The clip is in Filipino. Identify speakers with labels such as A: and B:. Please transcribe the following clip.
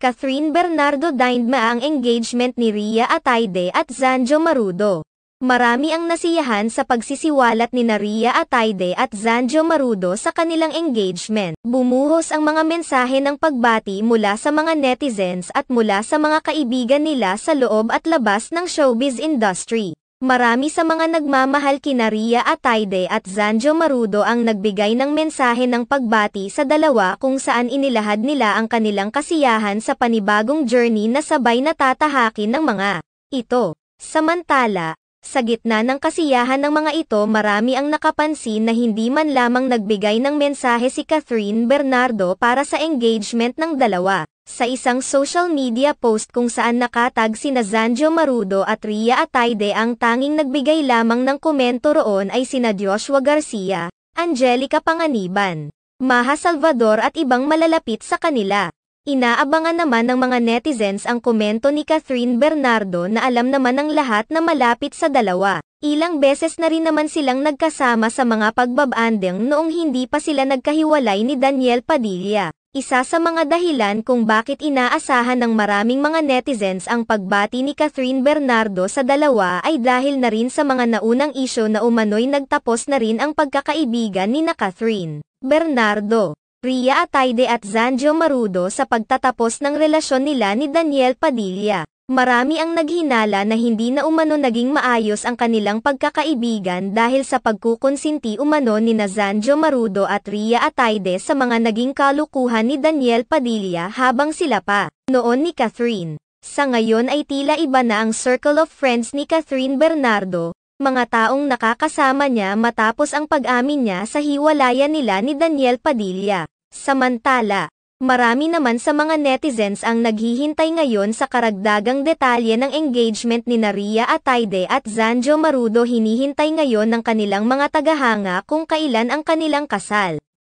A: Catherine Bernardo dined ang engagement ni Rhea Atayde at Zanjo Marudo. Marami ang nasiyahan sa pagsisiwalat ni Rhea Atayde at Zanjo Marudo sa kanilang engagement. Bumuhos ang mga mensahe ng pagbati mula sa mga netizens at mula sa mga kaibigan nila sa loob at labas ng showbiz industry. Marami sa mga nagmamahal kina Rhea Atayde at Zanjo Marudo ang nagbigay ng mensahe ng pagbati sa dalawa kung saan inilahad nila ang kanilang kasiyahan sa panibagong journey na sabay natatahakin ng mga ito. Samantala, sa gitna ng kasiyahan ng mga ito, marami ang nakapansin na hindi man lamang nagbigay ng mensahe si Catherine Bernardo para sa engagement ng dalawa. Sa isang social media post kung saan nakatag sina Zanjo Marudo at Rhea Atayde, ang tanging nagbigay lamang ng komento roon ay sina Joshua Garcia, Angelica Panganiban, Maha Salvador at ibang malalapit sa kanila. Inaabangan naman ng mga netizens ang komento ni Catherine Bernardo na alam naman ng lahat na malapit sa dalawa. Ilang beses na rin naman silang nagkasama sa mga pagbabanding noong hindi pa sila nagkahiwalay ni Daniel Padilla. Isa sa mga dahilan kung bakit inaasahan ng maraming mga netizens ang pagbati ni Catherine Bernardo sa dalawa ay dahil na rin sa mga naunang isyu na umano'y nagtapos na rin ang pagkakaibigan ni Catherine Bernardo, Rhea Atayde at Zanjo Marudo sa pagtatapos ng relasyon nila ni Daniel Padilla. Marami ang naghinala na hindi na umano naging maayos ang kanilang pagkakaibigan dahil sa pagkukonsinti umano ni Zanjo Marudo at Rhea Atayde sa mga naging kalukuhan ni Daniel Padilla habang sila pa noon ni Catherine. Sa ngayon ay tila iba na ang circle of friends ni Catherine Bernardo, mga taong nakakasama niya matapos ang pag-amin niya sa hiwalayan nila ni Daniel Padilla. Samantala, marami naman sa mga netizens ang naghihintay ngayon sa karagdagang detalye ng engagement ni Rhea Atayde at Zanjo Marudo. Hinihintay ngayon ng kanilang mga tagahanga kung kailan ang kanilang kasal.